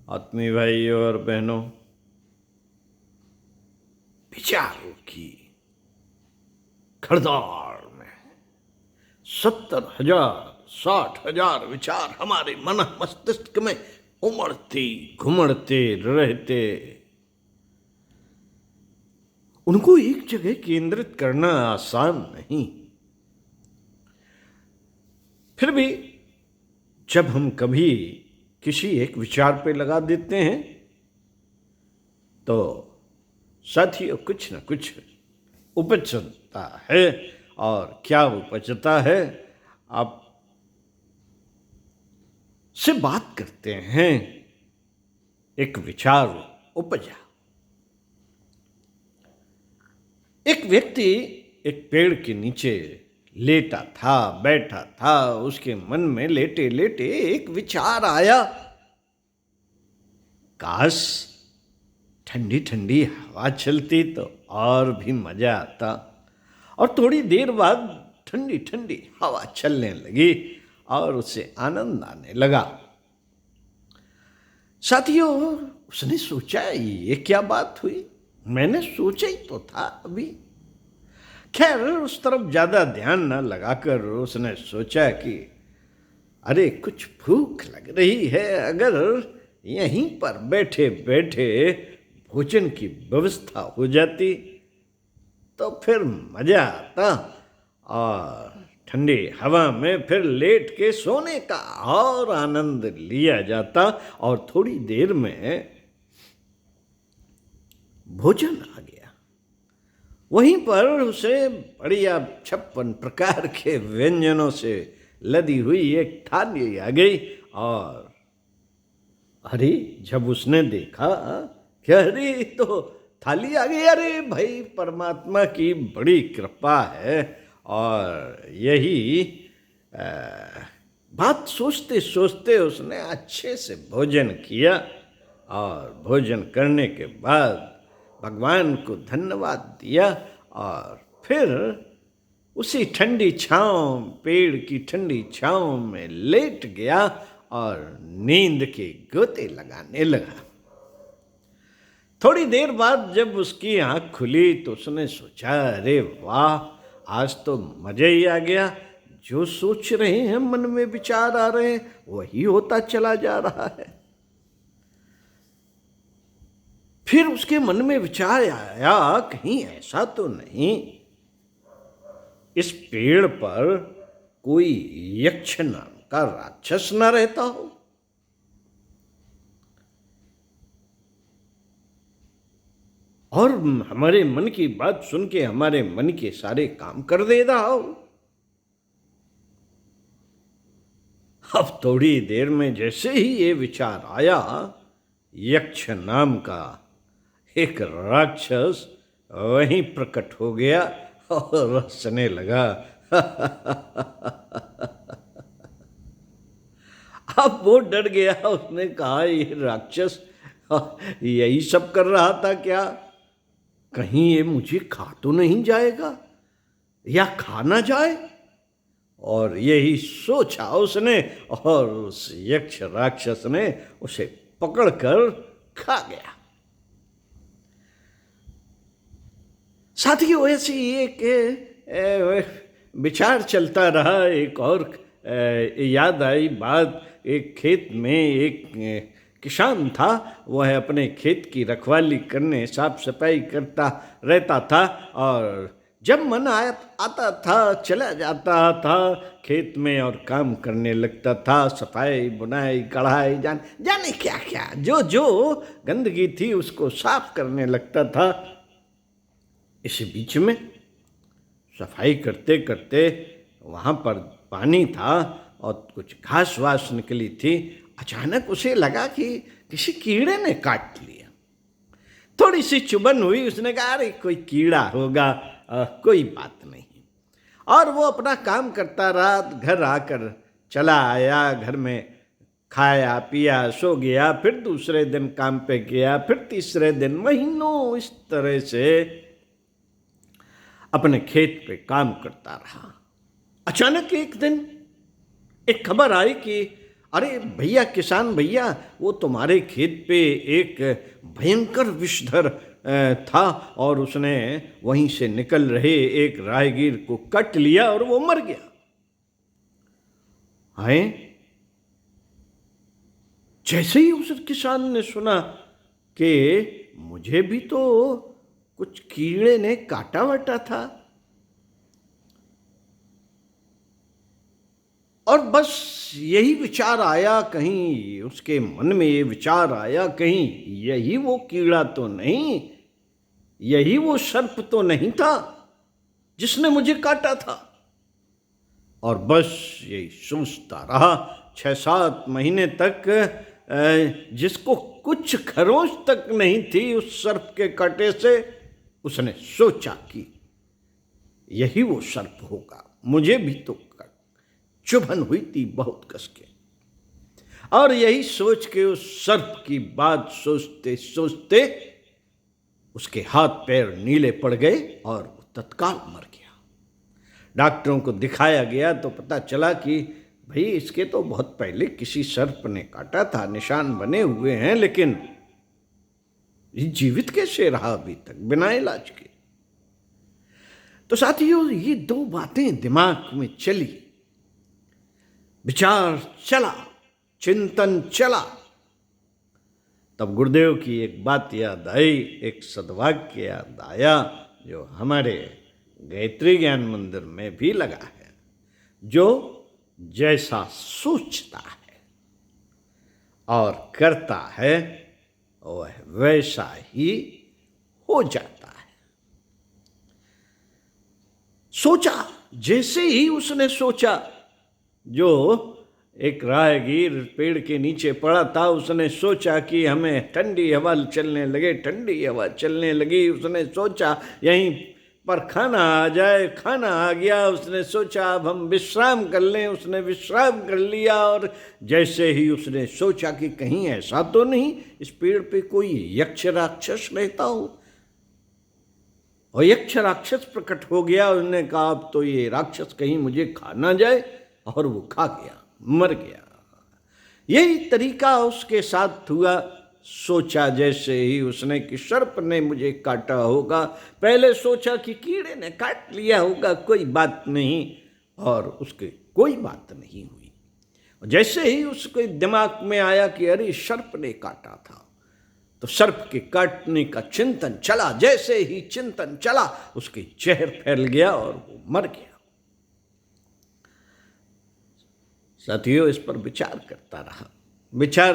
आत्मीय भाइयों और बहनों, विचारों की खड़दार में 70,000 60,000 विचार हमारे मन मस्तिष्क में उमड़ते घुमड़ते रहते। उनको एक जगह केंद्रित करना आसान नहीं। फिर भी जब हम कभी किसी एक विचार पे लगा देते हैं तो साथियों कुछ न कुछ उपजता है। और क्या उपजता है, आप से बात करते हैं। एक विचार उपजा। एक व्यक्ति एक पेड़ के नीचे लेटा था, बैठा था। उसके मन में लेटे लेटे एक विचार आया, काश ठंडी ठंडी हवा चलती तो और भी मजा आता। और थोड़ी देर बाद ठंडी ठंडी हवा चलने लगी और उसे आनंद आने लगा। साथियों, उसने सोचा ये क्या बात हुई, मैंने सोचा ही तो था अभी। खैर, उस तरफ ज्यादा भूख न लगाकर उसने सोचा कि अरे कुछ भूख लग रही है, अगर यहीं पर बैठे बैठे भोजन की व्यवस्था हो जाती तो फिर मजा आता और ठंडी हवा में फिर लेट के सोने का और आनंद लिया जाता। और थोड़ी देर में भोजन आ गया। वहीं पर उसे बढ़िया 56 प्रकार के व्यंजनों से लदी हुई एक थाली आ गई। और अरे जब उसने देखा कि अरे तो थाली आ गई, अरे भाई परमात्मा की बड़ी कृपा है। और यही बात सोचते सोचते उसने अच्छे से भोजन किया। और भोजन करने के बाद भगवान को धन्यवाद दिया और फिर उसी ठंडी छांव, पेड़ की ठंडी छांव में लेट गया और नींद के गोते लगाने लगा। थोड़ी देर बाद जब उसकी आंख खुली तो उसने सोचा, अरे वाह, आज तो मजा ही आ गया। जो सोच रहे हैं, मन में विचार आ रहे हैं, वही होता चला जा रहा है। फिर उसके मन में विचार आया, कहीं ऐसा तो नहीं इस पेड़ पर कोई यक्ष नाम का राक्षस न रहता हो और हमारे मन की बात सुन के हमारे मन के सारे काम कर दे रहा हो। अब थोड़ी देर में जैसे ही ये विचार आया, यक्ष नाम का एक राक्षस वहीं प्रकट हो गया और हंसने लगा। अब वो डर गया। उसने कहा, ये राक्षस यही सब कर रहा था क्या? कहीं ये मुझे खा तो नहीं जाएगा या खा ना जाए? और यही सोचा उसने और उस यक्ष राक्षस ने उसे पकड़कर खा गया। साथियों, ऐसी एक विचार चलता रहा। एक और याद आई बात। एक खेत में एक किसान था। वह अपने खेत की रखवाली करने, साफ सफाई करता रहता था और जब मन आता था चला जाता था खेत में और काम करने लगता था। सफाई, बुनाई, कढ़ाई, जाने क्या क्या जो जो गंदगी थी उसको साफ करने लगता था। इसी बीच में सफाई करते करते वहाँ पर पानी था और कुछ घास वास निकली थी। अचानक उसे लगा कि किसी कीड़े ने काट लिया। थोड़ी सी चुभन हुई। उसने कहा, अरे कोई कीड़ा होगा, कोई बात नहीं। और वो अपना काम करता रहा। घर आकर चला आया, घर में खाया पिया सो गया। फिर दूसरे दिन काम पे गया, फिर तीसरे दिन, महीनों इस तरह से अपने खेत पे काम करता रहा। अचानक एक दिन एक खबर आई कि अरे भैया, किसान भैया, वो तुम्हारे खेत पे एक भयंकर विषधर था और उसने वहीं से निकल रहे एक राहगीर को कट लिया और वो मर गया। है, जैसे ही उस किसान ने सुना कि मुझे भी तो कुछ कीड़े ने काटा वाटा था, और बस यही विचार आया, कहीं उसके मन में ये विचार आया, कहीं यही वो कीड़ा तो नहीं, यही वो सर्प तो नहीं था जिसने मुझे काटा था। और बस यही सोचता रहा 6-7 महीने तक, जिसको कुछ खरोंच तक नहीं थी उस सर्प के कांटे से। उसने सोचा कि यही वो सर्प होगा, मुझे भी तो चुभन हुई थी बहुत कस के। और यही सोच के उस सर्प की बात सोचते सोचते उसके हाथ पैर नीले पड़ गए और वो तत्काल मर गया। डॉक्टरों को दिखाया गया तो पता चला कि भाई इसके तो बहुत पहले किसी सर्प ने काटा था, निशान बने हुए हैं, लेकिन ये जीवित कैसे रहा अभी तक बिना इलाज के। तो साथियों, ये 2 बातें दिमाग में चली, विचार चला, चिंतन चला। तब गुरुदेव की एक बात याद आई, एक सद्वाक्य याद आया जो हमारे गायत्री ज्ञान मंदिर में भी लगा है, जो जैसा सोचता है और करता है वह वैसा ही हो जाता है। सोचा, जैसे ही उसने सोचा, जो एक राहगीर पेड़ के नीचे पड़ा था, उसने सोचा कि हमें ठंडी हवा चलने लगे, ठंडी हवा चलने लगी। उसने सोचा यहीं पर खाना आ जाए, खाना आ गया। उसने सोचा अब हम विश्राम कर लें, उसने विश्राम कर लिया। और जैसे ही उसने सोचा कि कहीं ऐसा तो नहीं इस पेड़ पे कोई यक्ष राक्षस रहता हो, और यक्ष राक्षस प्रकट हो गया। उसने कहा अब तो ये राक्षस कहीं मुझे खा ना जाए, और वो खा गया, मर गया। यही तरीका उसके साथ हुआ। सोचा जैसे ही उसने कि सर्प ने मुझे काटा होगा, पहले सोचा कि कीड़े ने काट लिया होगा, कोई बात नहीं, और उसके कोई बात नहीं हुई। जैसे ही उसके दिमाग में आया कि अरे सर्प ने काटा था, तो सर्प के काटने का चिंतन चला। जैसे ही चिंतन चला, उसके जहर फैल गया और वो मर गया। साथियों, इस पर विचार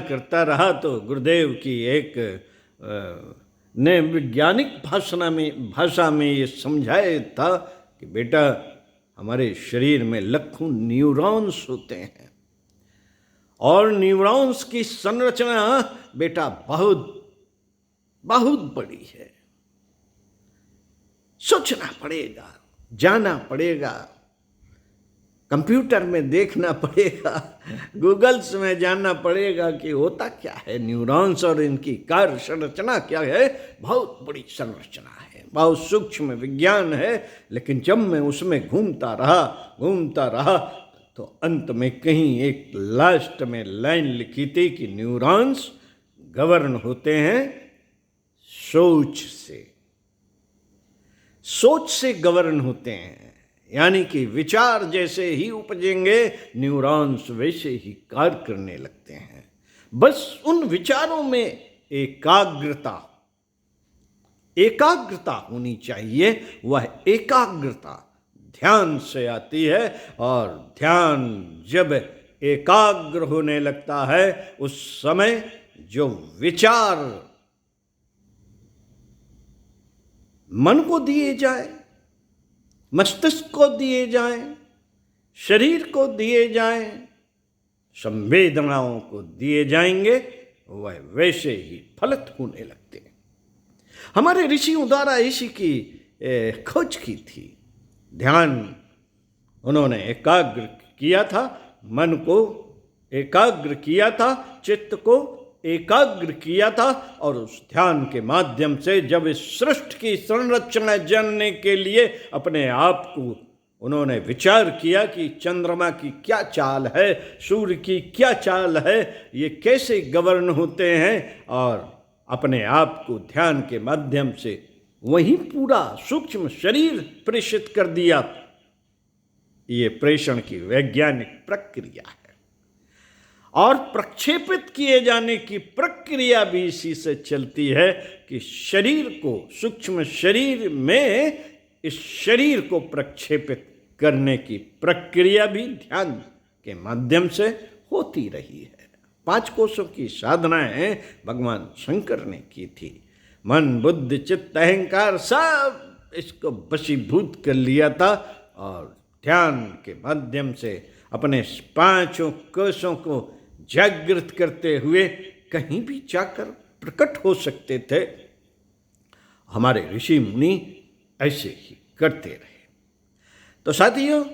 करता रहा तो गुरुदेव की एक ने वैज्ञानिक भाषा में ये समझाया था कि बेटा, हमारे शरीर में लाखों न्यूरॉन्स होते हैं, और न्यूरॉन्स की संरचना बेटा बहुत बहुत बड़ी है। सोचना पड़ेगा, जाना पड़ेगा, कंप्यूटर में देखना पड़ेगा, गूगल्स में जानना पड़ेगा कि होता क्या है न्यूरॉन्स और इनकी कार्य संरचना क्या है। बहुत बड़ी संरचना है, बहुत सूक्ष्म विज्ञान है। लेकिन जब मैं उसमें घूमता रहा तो अंत में कहीं एक लास्ट में लाइन लिखी थी कि न्यूरॉन्स गवर्न होते हैं सोच से गवर्न होते हैं। यानी कि विचार जैसे ही उपजेंगे, न्यूरॉन्स वैसे ही कार्य करने लगते हैं। बस उन विचारों में एकाग्रता होनी चाहिए। वह एकाग्रता ध्यान से आती है, और ध्यान जब एकाग्र होने लगता है, उस समय जो विचार मन को दिए जाए, मस्तिष्क को दिए जाएं, शरीर को दिए जाएं, संवेदनाओं को दिए जाएंगे, वह वैसे ही फलित होने लगते हैं। हमारे ऋषियों द्वारा इसी की खोज की थी। ध्यान उन्होंने एकाग्र किया था, मन को एकाग्र किया था, चित्त को एकाग्र किया था, और उस ध्यान के माध्यम से जब इस सृष्टि की संरचना जानने के लिए अपने आप को उन्होंने विचार किया कि चंद्रमा की क्या चाल है, सूर्य की क्या चाल है, ये कैसे गवर्न होते हैं, और अपने आप को ध्यान के माध्यम से वही पूरा सूक्ष्म शरीर प्रेषित कर दिया। ये प्रेषण की वैज्ञानिक प्रक्रिया है, और प्रक्षेपित किए जाने की प्रक्रिया भी इसी से चलती है कि शरीर को, सूक्ष्म शरीर में इस शरीर को प्रक्षेपित करने की प्रक्रिया भी ध्यान के माध्यम से होती रही है। 5 कोशों की साधनाएं भगवान शंकर ने की थी। मन, बुद्धि, चित्त, अहंकार सब इसको वशीभूत कर लिया था, और ध्यान के माध्यम से अपने 5 कोशों को जागृत करते हुए कहीं भी जाकर प्रकट हो सकते थे। हमारे ऋषि मुनि ऐसे ही करते रहे। तो साथियों,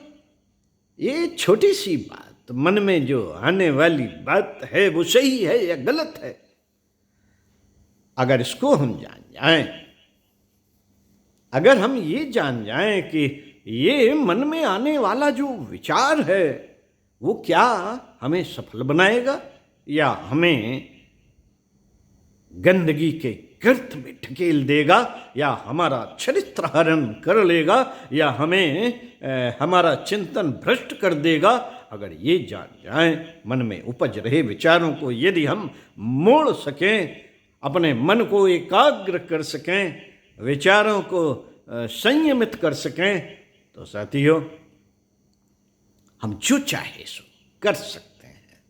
ये छोटी सी बात, मन में जो आने वाली बात है वो सही है या गलत है, अगर इसको हम जान जाएं, अगर हम ये जान जाएं कि ये मन में आने वाला जो विचार है वो क्या हमें सफल बनाएगा या हमें गंदगी के गर्त में ढकेल देगा, या हमारा चरित्र हरण कर लेगा, या हमें हमारा चिंतन भ्रष्ट कर देगा, अगर ये जान जाएं, मन में उपज रहे विचारों को यदि हम मोड़ सकें, अपने मन को एकाग्र कर सकें, विचारों को संयमित कर सकें, तो साथियों हम जो चाहे सो कर सकते हैं,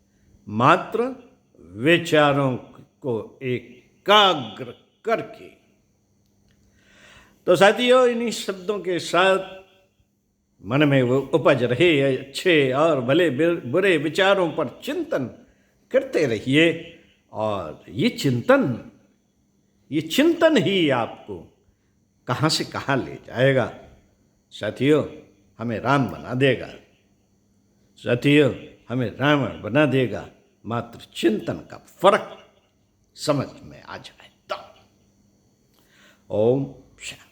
मात्र विचारों को एकाग्र करके। तो साथियों, इन्हीं शब्दों के साथ मन में वो उपज रहे अच्छे और भले बुरे विचारों पर चिंतन करते रहिए, और ये चिंतन ही आपको कहाँ से कहाँ ले जाएगा। साथियों, हमें राम बना देगा, साथियों हमें रावण बना देगा, मात्र चिंतन का फर्क समझ में आ जाए तो। ओम शांति।